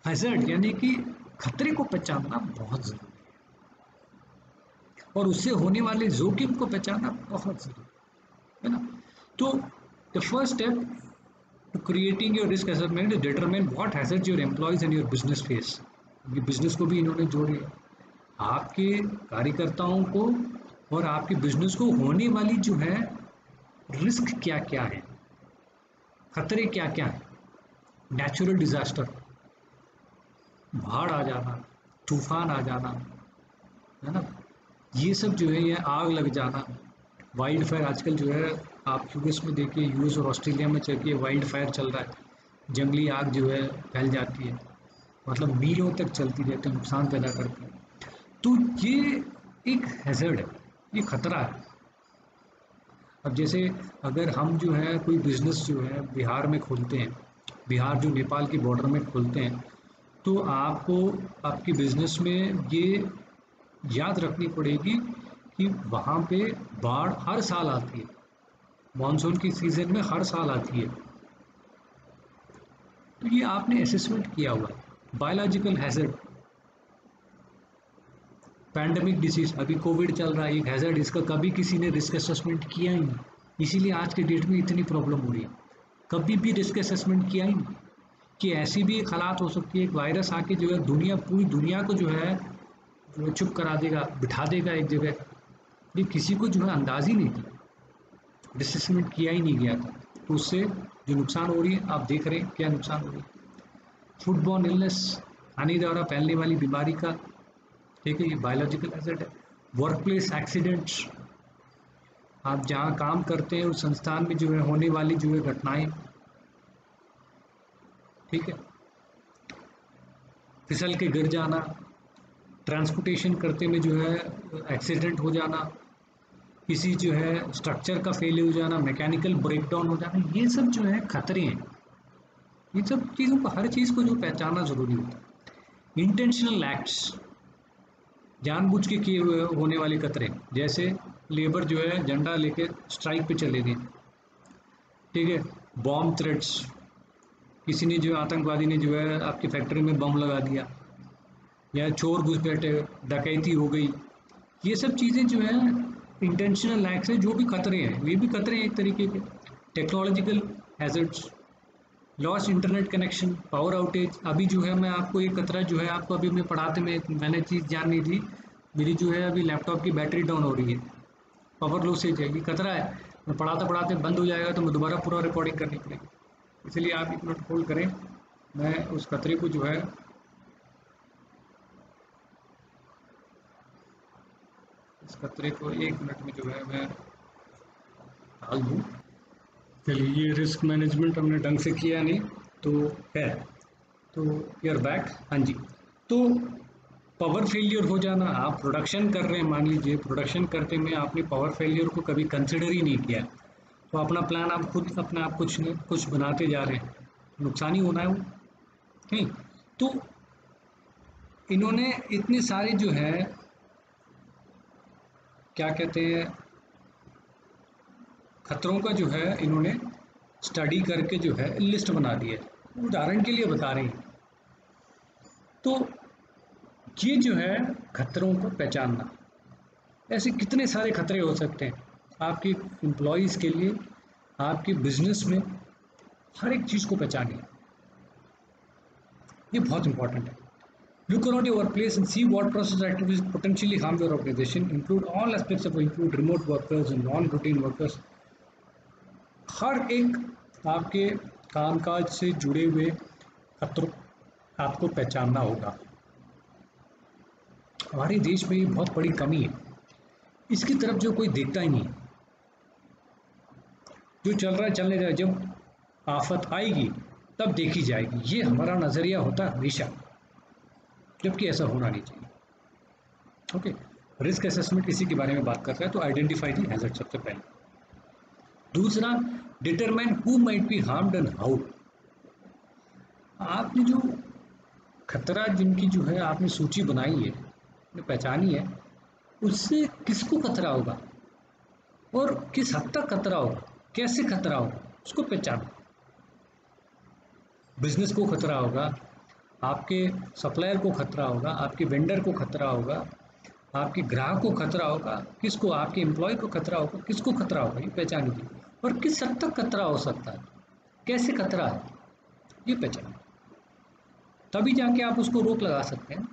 हैजर्ड यानी कि खतरे को पहचानना बहुत ज़रूरी है और उससे होने वाले जोखिम को पहचानना बहुत ज़रूरी है ना। तो the first step to creating your risk assessment is determine what hazards your employees and your business face। ये बिजनेस को भी इन्होंने जोड़े, आपके कार्यकर्ताओं को और आपके बिजनेस को होने वाली जो है रिस्क क्या क्या है, खतरे क्या क्या है। नेचुरल डिजास्टर, बाढ़ आ जाना, तूफान आ जाना, है ना, ये सब जो है, ये आग लग जाना, वाइल्ड फायर आजकल जो है आप यूएस में देखिए, यूएस और ऑस्ट्रेलिया में चलिए वाइल्ड फायर चल रहा है, जंगली आग जो है फैल जाती है, मतलब मीलों तक चलती रहती है, नुकसान पैदा करती है। तो ये एक हैजर्ड है, ये खतरा है। अब जैसे अगर हम जो है कोई बिजनेस जो है बिहार में खोलते हैं, बिहार जो नेपाल की बॉर्डर में खोलते हैं, तो आपको आपकी बिजनेस में ये याद रखनी पड़ेगी कि वहाँ पे बाढ़ हर साल आती है, मानसून की सीज़न में हर साल आती है। तो ये आपने असेसमेंट किया हुआ है। बायोलॉजिकल हैज़र्ड, पैंडेमिक डिसीज, अभी कोविड चल रहा है, एक हैज़र्ड, इसका कभी किसी ने रिस्क असेसमेंट किया ही नहीं, इसीलिए आज के डेट में इतनी प्रॉब्लम हो रही है। कभी भी रिस्क असेसमेंट किया ही नहीं कि ऐसी भी एक हालात हो सकती है, एक वायरस आके जो है दुनिया, पूरी दुनिया को जो है वो चुप करा देगा, बिठा देगा एक जगह। ये किसी को जो है अंदाज ही नहीं था, रिस्क असेसमेंट किया ही नहीं गया था। तो उससे जो नुकसान हो रही है आप देख रहे हैं क्या नुकसान हो रही है। फूडबॉर्न इलनेस, खाने द्वारा फैलने वाली बीमारी का, ठीक है, ये बायोलॉजिकल हैज़र्ड है। वर्क प्लेस एक्सीडेंट्स, आप जहाँ काम करते हैं उस संस्थान में जो है होने वाली जो है घटनाएं, ठीक है, फिसल के गिर जाना, ट्रांसपोर्टेशन करते में जो है एक्सीडेंट हो जाना, किसी जो है स्ट्रक्चर का फेल हो जाना, मैकेनिकल ब्रेकडाउन हो जाना, ये सब जो है खतरे हैं। ये सब चीज़ों को, हर चीज़ को जो पहचानना ज़रूरी होता है। इंटेंशनल एक्ट्स, जानबूझ के किए हुए होने वाले खतरे, जैसे लेबर जो है झंडा लेके स्ट्राइक पे चले गए, ठीक है, बॉम्ब थ्रेट्स, किसी ने जो है आतंकवादी ने जो है आपकी फैक्ट्री में बम लगा दिया, या चोर घुस बैठे, डकैती हो गई, ये सब चीज़ें जो है इंटेंशनल एक्ट से जो भी खतरे हैं, ये भी खतरे हैं एक तरीके के। Technological hazards, lost internet connection, power outage, अभी जो है मैं आपको ये खतरा जो है आपको अभी मैं पढ़ाते में मैंने चीज़ जान नहीं थी, मेरी जो है अभी लैपटॉप की बैटरी डाउन हो रही है, पावर लॉसेज है, ये खतरा है। मैं पढ़ाते पढ़ाते बंद हो जाएगा तो मैं दोबारा पूरा रिकॉर्डिंग करनी पड़ेगी, इसलिए आप एक मिनट होल्ड करें, मैं उस खतरे को जो है इस खतरे को 1 मिनट में जो है मैं डाल दूँ। चलिए, ये रिस्क मैनेजमेंट हमने ढंग से किया नहीं तो है, तो यूर बैक। हाँ जी, तो पावर फेलियर हो जाना, आप प्रोडक्शन कर रहे हैं, मान लीजिए प्रोडक्शन करते में आपने पावर फेलियर को कभी कंसिडर ही नहीं किया, तो अपना प्लान आप खुद अपने आप कुछ न कुछ बनाते जा रहे हैं, नुकसान ही होना है वो, नहीं। तो इन्होंने इतने सारे जो है क्या कहते हैं खतरों का जो है इन्होंने स्टडी करके जो है लिस्ट बना दी है, उदाहरण के लिए बता रहे हैं। तो ये जो है खतरों को पहचानना, ऐसे कितने सारे खतरे हो सकते हैं आपके एम्प्लॉयज़ के लिए, आपके बिजनेस में, हर एक चीज़ को पहचानिए, ये बहुत इंपॉर्टेंट है। Look around your workplace and see what process activities potentially harm your organization. Include all aspects of include remote workers and non-routine workers. हर एक आपके कामकाज से जुड़े हुए खतरों आपको पहचानना होगा। हमारे देश में ये बहुत बड़ी कमी है, इसकी तरफ जो कोई देखता ही नहीं, जो चल रहा है चलने जाए, जब आफत आएगी तब देखी जाएगी, ये हमारा नज़रिया होता है हमेशा, जबकि ऐसा होना नहीं चाहिए। ओके, रिस्क असेसमेंट इसी के बारे में बात कर रहा है, तो आइडेंटिफाई दी हैजर्ड सबसे पहले। दूसरा, determine who might be harmed and how. आपने जो खतरा जिनकी जो है आपने सूची बनाई है, आपने पहचानी है, उससे किसको खतरा होगा और किस हद तक खतरा होगा, कैसे खतरा होगा, उसको पहचानो। बिजनेस को खतरा होगा, आपके सप्लायर को खतरा होगा, आपके वेंडर को खतरा होगा, आपके ग्राहक को खतरा होगा, किसको, आपके एम्प्लॉय को खतरा होगा, किसको खतरा होगा, ये पहचानिए। और किस हद तक खतरा हो सकता है, कैसे खतरा है, ये पहचानिए, तभी जाके आप उसको रोक लगा सकते हैं।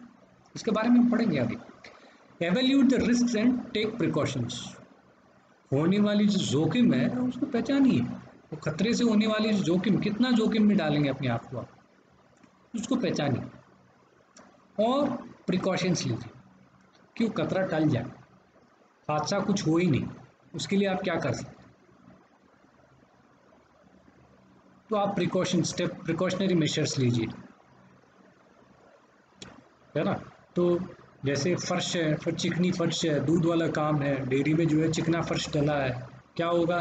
इसके बारे में हम पढ़ेंगे अभी। Evaluate the risk and take precautions, होने वाली जो जोखिम है उसको पहचानिए, वो खतरे से होने वाली जो जोखिम, कितना जोखिम में डालेंगे अपने आप को आप, उसको पहचानिए और प्रिकॉशंस लीजिए कि वो खतरा टल जाए, हादसा कुछ हो ही नहीं, उसके लिए आप क्या कर सकते हैं। तो आप प्रिकॉशनरी मेजर्स लीजिए, है ना। तो जैसे फर्श है, फिर चिकनी फर्श है, दूध वाला काम है, डेयरी में जो है चिकना फर्श डला है, क्या होगा,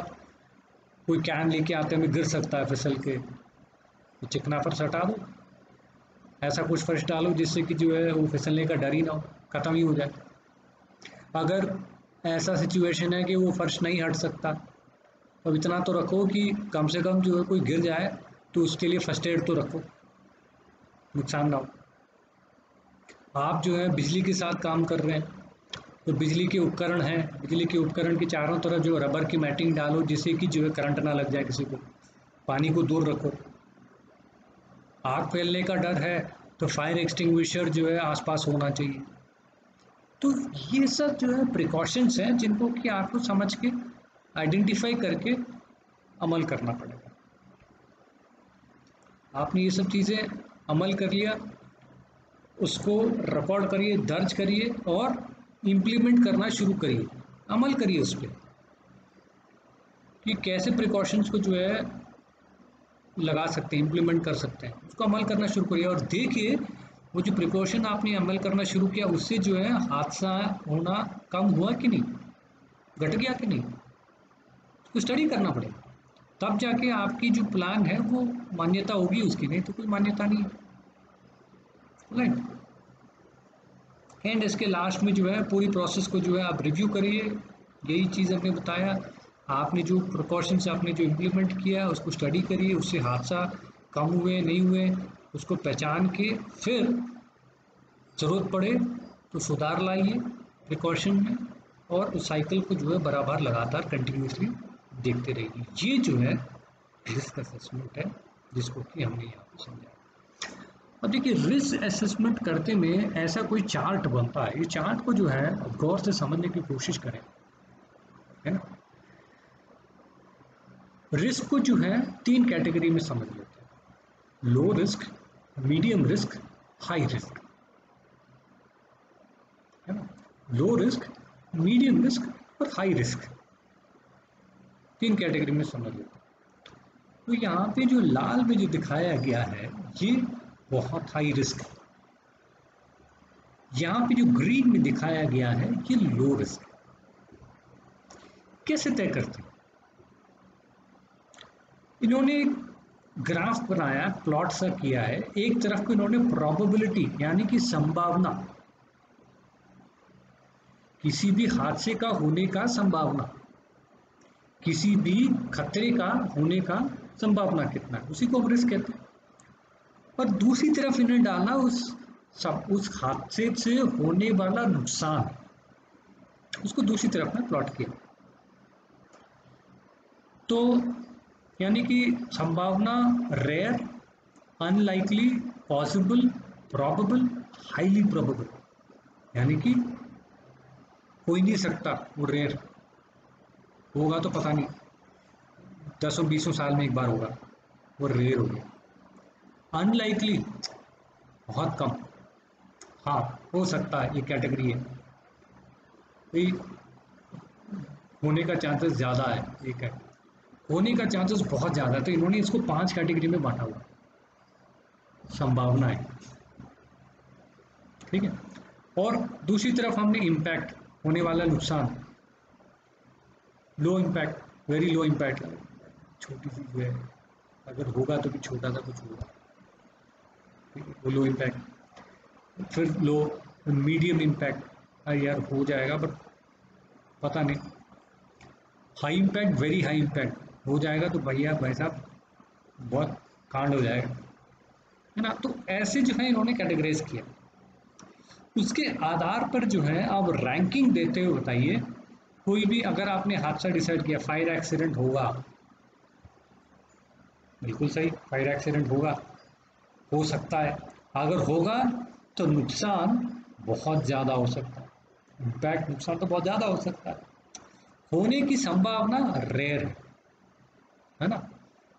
कोई कैन लेके आते में गिर सकता है फिसल के, तो चिकना फर्श हटा दो, ऐसा कुछ फर्श डालो जिससे कि जो है वो फिसलने का डर ही ना हो, ख़त्म ही हो जाए। अगर ऐसा सिचुएशन है कि वो फर्श नहीं हट सकता, अब इतना तो रखो कि कम से कम जो है कोई गिर जाए तो उसके लिए फर्स्ट एड तो रखो, नुकसान ना हो। आप जो है बिजली के साथ काम कर रहे हैं तो बिजली के उपकरण हैं, बिजली के उपकरण के चारों तरफ जो रबर की मैटिंग डालो जिससे कि जो है करंट ना लग जाए किसी को। पानी को दूर रखो। आग फैलने का डर है तो फायर एक्सटिंग्विशर जो है आसपास होना चाहिए। तो ये सब जो है प्रिकॉशंस हैं जिनको कि आपको समझ के आइडेंटिफाई करके अमल करना पड़ेगा। आपने ये सब चीज़ें अमल कर लिया, उसको रिकॉर्ड करिए, दर्ज करिए और इम्प्लीमेंट करना शुरू करिए, अमल करिए उस पर कि कैसे प्रिकॉशंस को जो है लगा सकते हैं, इम्प्लीमेंट कर सकते हैं, उसको अमल करना शुरू करिए और देखिए वो जो प्रिकॉशन आपने अमल करना शुरू किया उससे जो है हादसा होना कम हुआ कि नहीं, घट गया कि नहीं, उसको स्टडी करना पड़ेगा। तब जाके आपकी जो प्लान है वो मान्यता होगी उसकी, नहीं तो कोई मान्यता नहीं है। राइट। एंड इसके लास्ट में जो है पूरी प्रोसेस को जो है आप रिव्यू करिए, यही चीज़ हमने बताया। आपने जो प्रिकॉशंस आपने जो इम्प्लीमेंट किया उसको स्टडी करिए, उससे हादसा कम हुए नहीं हुए उसको पहचान के फिर ज़रूरत पड़े तो सुधार लाइए प्रिकॉशन में, और उस साइकिल को जो है बराबर लगातार कंटिन्यूसली देखते रहिए। ये जो है रिस्क असेसमेंट है जिसको कि हमने यहाँ पर समझा। अब देखिए रिस्क असेसमेंट करते में ऐसा कोई चार्ट बनता है, ये चार्ट को जो है गौर से समझने की कोशिश करें, है ना। रिस्क को जो है 3 कैटेगरी में समझ लेते हैं, low risk, medium risk, high risk, है ना। लो रिस्क, मीडियम रिस्क और हाई रिस्क, 3 कैटेगरी में समझ लेते हैं। तो यहाँ पे जो लाल में जो दिखाया गया है ये बहुत हाई रिस्क है, यहाँ पे जो ग्रीन में दिखाया गया है ये लो रिस्क है। कैसे तय करते हैं, इन्होंने ग्राफ बनाया, प्लॉट सा किया है, एक तरफ को इन्होंने प्रोबेबिलिटी यानी कि संभावना, किसी भी हादसे का होने का संभावना, किसी भी खतरे का होने का संभावना कितना है उसी को हम रिस्क कहते हैं, और दूसरी तरफ इन्हें डाला उस हादसे से होने वाला नुकसान, उसको दूसरी तरफ में प्लॉट किया। तो यानी कि संभावना rare, unlikely, possible, probable, highly probable, यानी कि हो ही नहीं सकता, वो रेयर होगा तो पता नहीं 10-20 साल में एक बार होगा, वो रेयर हो गया। अनलाइकली बहुत कम, हाँ हो सकता है, ये कैटेगरी है, भाई होने का चांसेस ज़्यादा है, एक है होने का चांसेस बहुत ज़्यादा है, तो इन्होंने इसको 5 कैटेगरी में बांटा हुआ, संभावना है, ठीक है। और दूसरी तरफ हमने इम्पैक्ट, होने वाला नुकसान, low impact, very low impact, छोटी सी जो है अगर होगा तो भी छोटा सा कुछ होगा, ठीक है, वो लो इम्पैक्ट। फिर लो, मीडियम इम्पैक्ट, अरे यार हो जाएगा बट पता नहीं। High impact, very high impact, हो जाएगा तो भैया भाई साहब बहुत कांड हो जाएगा, है ना। तो ऐसे जो है इन्होंने कैटेगराइज किया, उसके आधार पर जो है आप रैंकिंग देते हुए बताइए, कोई भी अगर आपने हादसा डिसाइड किया फायर एक्सीडेंट होगा, बिल्कुल सही, फायर एक्सीडेंट होगा, हो सकता है, अगर होगा तो नुकसान बहुत ज़्यादा हो सकता है, इम्पैक्ट नुकसान तो बहुत ज़्यादा हो सकता है, होने की संभावना रेयर है ना।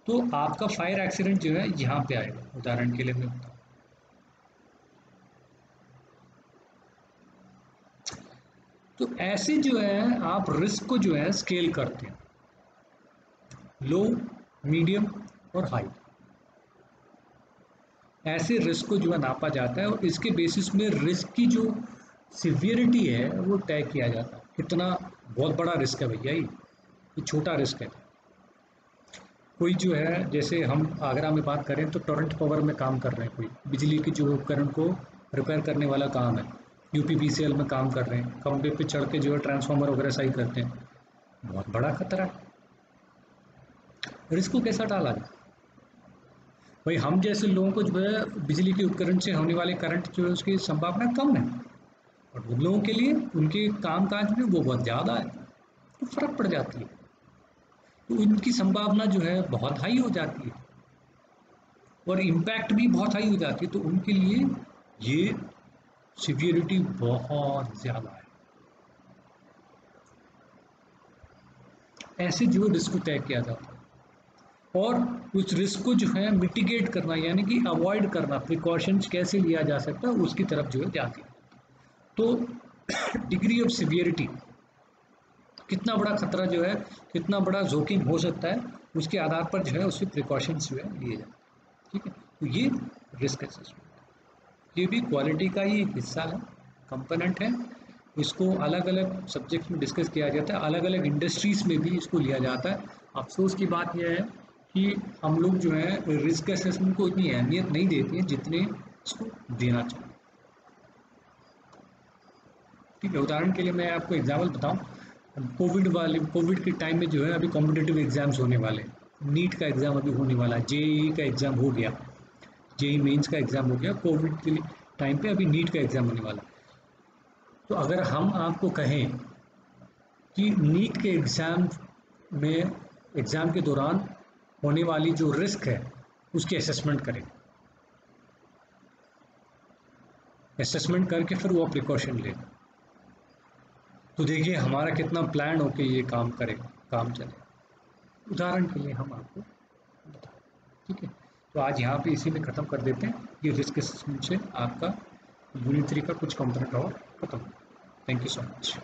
तो आपका फायर एक्सीडेंट जो है यहाँ पे आएगा, उदाहरण के लिए मैं बताऊँ, तो ऐसे जो है आप रिस्क को जो है स्केल करते हैं, लो, मीडियम और हाई, ऐसे रिस्क को जो है नापा जाता है और इसके बेसिस में रिस्क की जो सिवियरिटी है वो तय किया जाता है, कितना बहुत बड़ा रिस्क है भैया ये छोटा रिस्क है। कोई जो है जैसे हम आगरा में बात करें तो टोरेंट पावर में काम कर रहे हैं, कोई बिजली के जो उपकरण को रिपेयर करने वाला काम है, यूपीपीसीएल में काम कर रहे हैं, खंबे पे चढ़ के जो है ट्रांसफार्मर वगैरह सही करते हैं, बहुत बड़ा खतरा है। रिस्क को कैसा टाला जाए? भाई हम जैसे लोगों को जो है बिजली के उपकरण से होने वाले करंट जो है उसकी संभावना कम है, और उन लोगों के लिए उनके काम काज में वो बहुत ज़्यादा है, तो फर्क पड़ जाती है, तो उनकी संभावना जो है बहुत हाई हो जाती है और इम्पैक्ट भी बहुत हाई हो जाती है, तो उनके लिए ये सिवियरिटी बहुत ज़्यादा है। ऐसे जो रिस्क को तय किया जाता है और उस रिस्क को जो है मिटिगेट करना यानी कि अवॉइड करना, प्रिकॉशंस कैसे लिया जा सकता है उसकी तरफ जो है जाती है। तो डिग्री ऑफ सिवियरिटी, कितना बड़ा खतरा जो है, कितना बड़ा जोखिम हो सकता है, उसके आधार पर जो है उससे प्रिकॉशंस जो है लिए जाते हैं। ठीक है, तो ये रिस्क असेसमेंट, ये भी क्वालिटी का ही एक हिस्सा है, कंपोनेंट है। इसको अलग अलग सब्जेक्ट में डिस्कस किया जाता है, अलग अलग इंडस्ट्रीज़ में भी इसको लिया जाता है। अफसोस की बात यह है कि हम लोग जो है रिस्क असेसमेंट को इतनी अहमियत नहीं देते हैं जितने इसको देना चाहिए। ठीक है, उदाहरण के लिए मैं आपको एग्जाम्पल बताऊं, कोविड के टाइम में जो है अभी कॉम्पिटिटिव एग्जाम्स होने वाले, नीट का एग्ज़ाम अभी होने वाला है, जेईई का एग्ज़ाम हो गया, जेईई मेंस का एग्ज़ाम हो गया, कोविड के टाइम पे अभी नीट का एग्ज़ाम होने वाला है। तो अगर हम आपको कहें कि नीट के एग्ज़ाम के दौरान होने वाली जो रिस्क है उसकी असेसमेंट करें, असेसमेंट करके फिर वो प्रिकॉशन लें, तो देखिए हमारा कितना प्लान हो के ये काम करेगा, काम चलेगा। उदाहरण के लिए हम आपको बताएं। ठीक है, तो आज यहाँ पे इसी में ख़त्म कर देते हैं, ये रिस्क असेसमेंट से आपका यूनिट 3 का कुछ कंपोनेंट और खत्म। Thank you so much.